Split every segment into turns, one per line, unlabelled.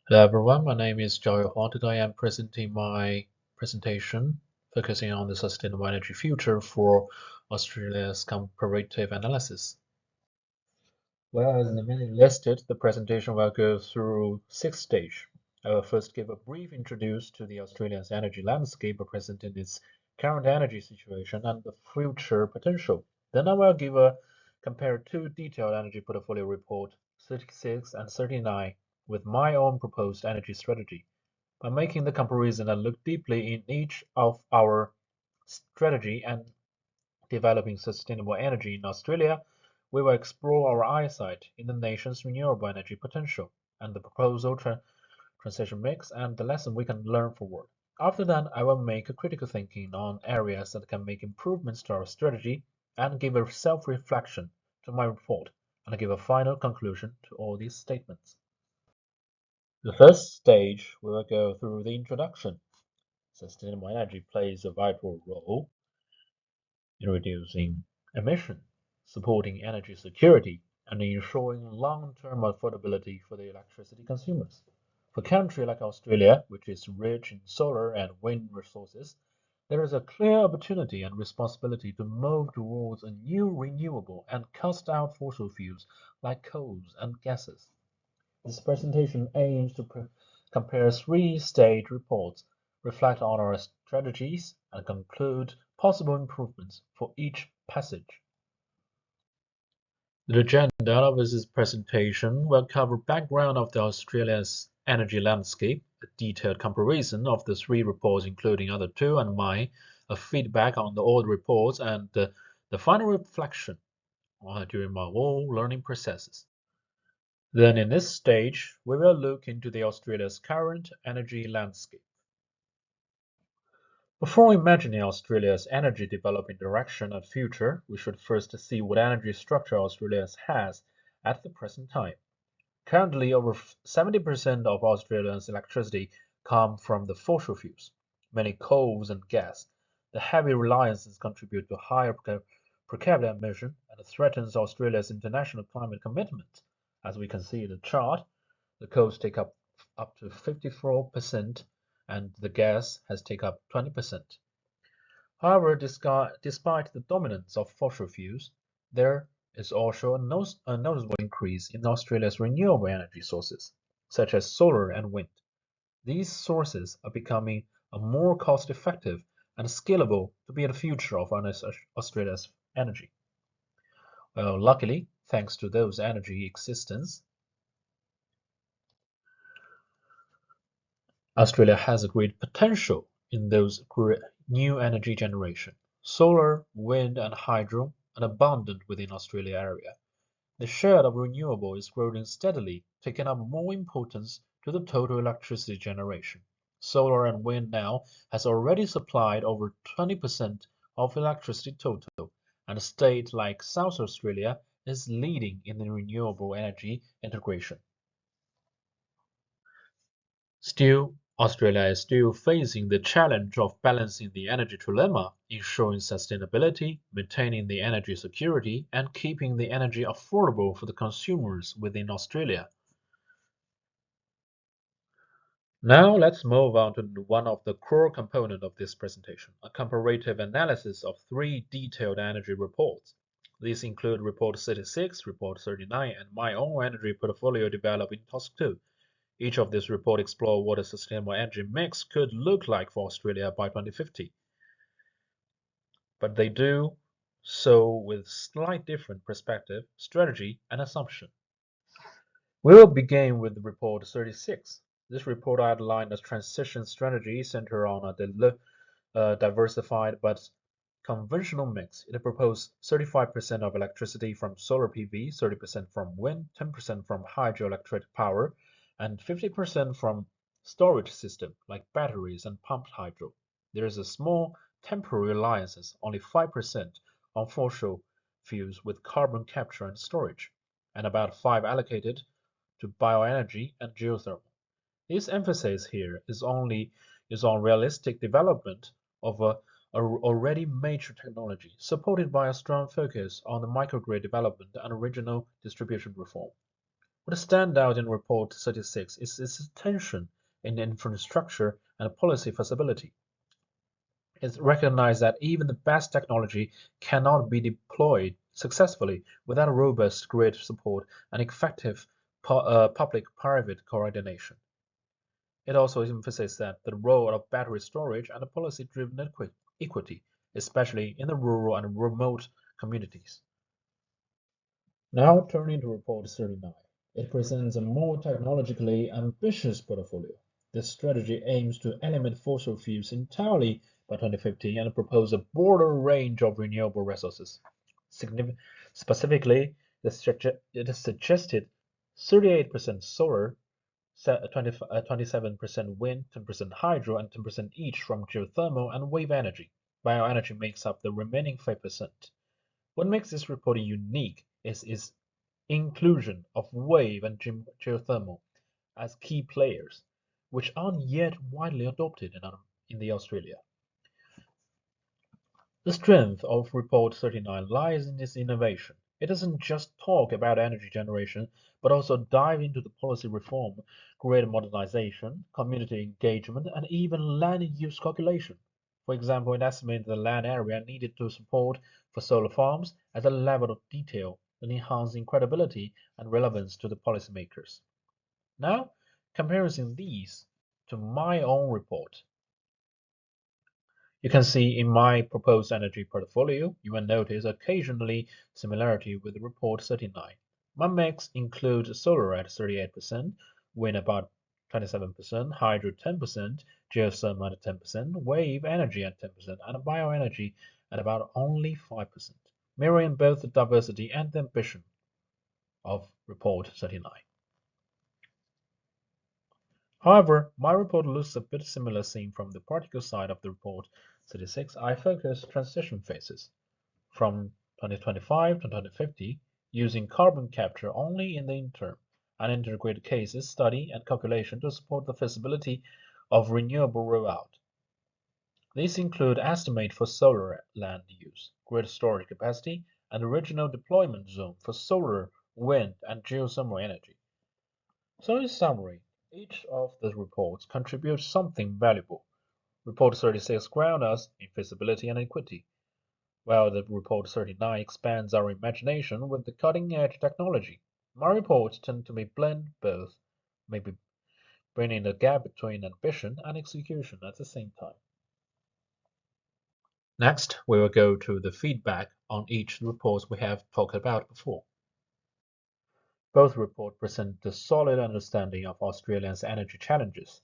Hello everyone, my name is Joy Huang. Today I'm presenting my presentation focusing on the sustainable energy future for Australia's comparative analysis. Well, as the name listed, the presentation will go through 6 stages. I will first give a brief introduction to the Australia's energy landscape, presenting its current energy situation and the future potential. Then I will compare two detailed energy portfolio report 36 and 39 with my own proposed energy strategy. By making the comparison and look deeply in each of our strategy and developing sustainable energy in Australia, we will explore our eyesight in the nation's renewable energy potential and the proposal transition mix and the lesson we can learn forward. After that, I will make a critical thinking on areas that can make improvements to our strategy and give a self-reflection to my report and give a final conclusion to all these statements. The first stage, we will go through the introduction. Sustainable energy plays a vital role in reducing emission, supporting energy security, and ensuring long-term affordability for the electricity consumers. For a country like Australia, which is rich in solar and wind resources, there is a clear opportunity and responsibility to move towards a new renewable and cast out fossil fuels like coals and gases. This presentation aims to compare three-stage reports, reflect on our strategies, and conclude possible improvements for each passage. The agenda of this presentation will cover background of the Australia's energy landscape, a detailed comparison of the three reports including other two and mine, a feedback on the old reports, and the final reflection during my own learning processes. Then in this stage, we will look into the Australia's current energy landscape. Before imagining Australia's energy developing direction and future, we should first see what energy structure Australia has at the present time. Currently, over 70% of Australia's electricity comes from the fossil fuels, mainly coal and gas. The heavy reliances contribute to higher per capita emission and threatens Australia's international climate commitments. As we can see in the chart, the coals take up to 54% and the gas has taken up 20%. However, despite the dominance of fossil fuels, there is also a noticeable increase in Australia's renewable energy sources, such as solar and wind. These sources are becoming more cost-effective and scalable to be the future of Australia's energy. Well, luckily, thanks to those energy existence, Australia has a great potential in those new energy generation. Solar, wind, and hydro are abundant within Australia area. The share of renewable is growing steadily, taking up more importance to the total electricity generation. Solar and wind now has already supplied over 20% of electricity total, and a state like South Australia is leading in the renewable energy integration. Still, Australia is still facing the challenge of balancing the energy trilemma, ensuring sustainability, maintaining the energy security, and keeping the energy affordable for the consumers within Australia. Now let's move on to one of the core components of this presentation, a comparative analysis of three detailed energy reports. These include Report 36, Report 39, and my own energy portfolio developed in Task 2. Each of these reports explore what a sustainable energy mix could look like for Australia by 2050, but they do so with slight different perspective, strategy, and assumption. We will begin with Report 36. This report outlined a transition strategy centered on a diversified but conventional mix. It proposed 35% of electricity from solar PV, 30% from wind, 10% from hydroelectric power, and 50% from storage system like batteries and pumped hydro. There is a small temporary reliance, only 5% on fossil fuels with carbon capture and storage, and about 5 allocated to bioenergy and geothermal. This emphasis here is on realistic development of a already mature technology, supported by a strong focus on the microgrid development and regional distribution reform. What stands out in Report 36 is its attention in infrastructure and policy feasibility. It recognized that even the best technology cannot be deployed successfully without robust grid support and effective public-private coordination. It also emphasized that the role of battery storage and policy-driven equity, especially in the rural and remote communities. Now turning to Report 39. It presents a more technologically ambitious portfolio. This strategy aims to eliminate fossil fuels entirely by 2050 and propose a broader range of renewable resources. Specifically, it suggested 38% solar, 27% wind, 10% hydro, and 10% each from geothermal and wave energy. Bioenergy makes up the remaining 5%. What makes this report unique is its inclusion of wave and geothermal as key players, which aren't yet widely adopted in the Australia. The strength of Report 39 lies in its innovation. It doesn't just talk about energy generation, but also dive into the policy reform, grid modernization, community engagement, and even land use calculation. For example, it estimates the land area needed to support for solar farms at a level of detail that enhances credibility and relevance to the policymakers. Now, comparing these to my own report, you can see in my proposed energy portfolio, you will notice occasionally similarity with report 39. My mix includes solar at 38%, wind about 27%, hydro 10%, geothermal at 10%, wave energy at 10%, and bioenergy at about only 5%, mirroring both the diversity and the ambition of report 39. However, my report looks a bit similar seen from the practical side of the report 36. I focus transition phases from 2025 to 2050 using carbon capture only in the interim and integrate cases, study, and calculation to support the feasibility of renewable rollout. These include estimate for solar land use, grid storage capacity, and original deployment zone for solar, wind, and geothermal energy. So in summary, each of the reports contributes something valuable. Report 36 grounds us in feasibility and equity, while the Report 39 expands our imagination with the cutting-edge technology. My reports tend to blend both, maybe bringing the gap between ambition and execution at the same time. Next, we will go to the feedback on each report we have talked about before. Both reports present a solid understanding of Australia's energy challenges.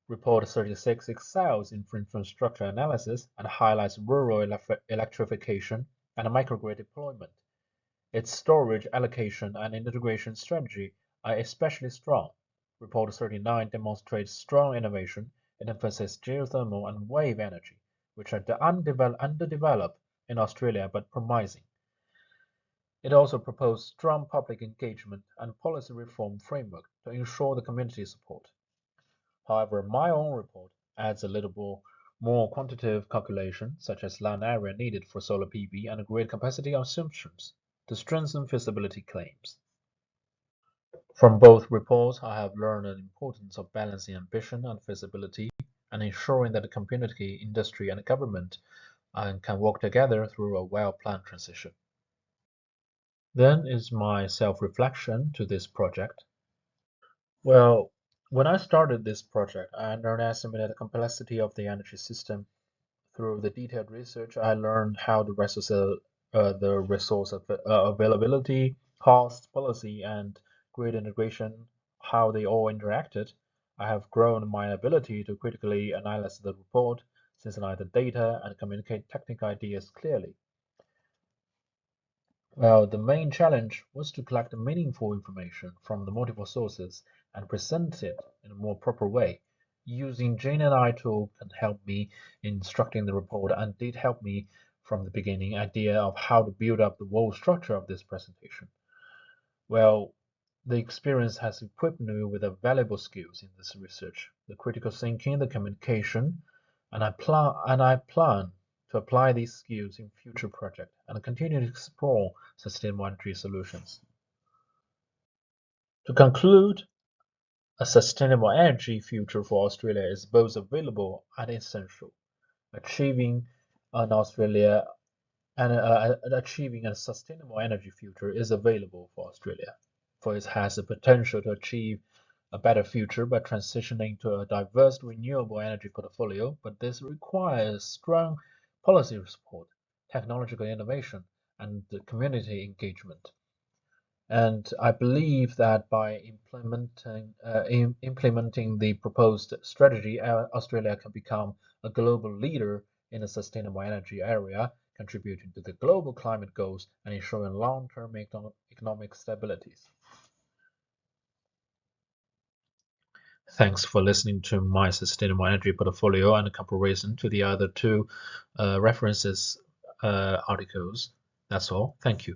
Report 36 excels in infrastructure analysis and highlights rural electrification and microgrid deployment. Its storage allocation and integration strategy are especially strong. Report 39 demonstrates strong innovation. It emphasizes geothermal and wave energy, which are underdeveloped in Australia but promising. It also proposed strong public engagement and policy reform framework to ensure the community support. However, my own report adds a little more quantitative calculation, such as land area needed for solar PV and grid capacity assumptions, to strengthen feasibility claims. From both reports, I have learned the importance of balancing ambition and feasibility and ensuring that the community, industry, and government can work together through a well-planned transition. Then is my self-reflection to this project. Well, when I started this project, I underestimated the complexity of the energy system. Through the detailed research, I learned how the resource availability, cost, policy, and grid integration, how they all interacted. I have grown my ability to critically analyze the report, synthesize the data, and communicate technical ideas clearly. Well, the main challenge was to collect meaningful information from the multiple sources and present it in a more proper way. Using GenAI tool can help me in structuring the report and did help me from the beginning idea of how to build up the whole structure of this presentation. Well, the experience has equipped me with valuable skills in this research, the critical thinking, the communication, and I plan to apply these skills in future projects and continue to explore sustainable energy solutions. To conclude, a sustainable energy future for Australia is both available and essential. Achieving an Australia and achieving a sustainable energy future is available for Australia, for it has the potential to achieve a better future by transitioning to a diverse renewable energy portfolio, but this requires strong policy support, technological innovation, and community engagement. And I believe that by implementing the proposed strategy, Australia can become a global leader in the sustainable energy area, contributing to the global climate goals and ensuring long-term economic stability. Thanks for listening to my sustainable energy portfolio and comparison to the other two references articles. That's all. Thank you.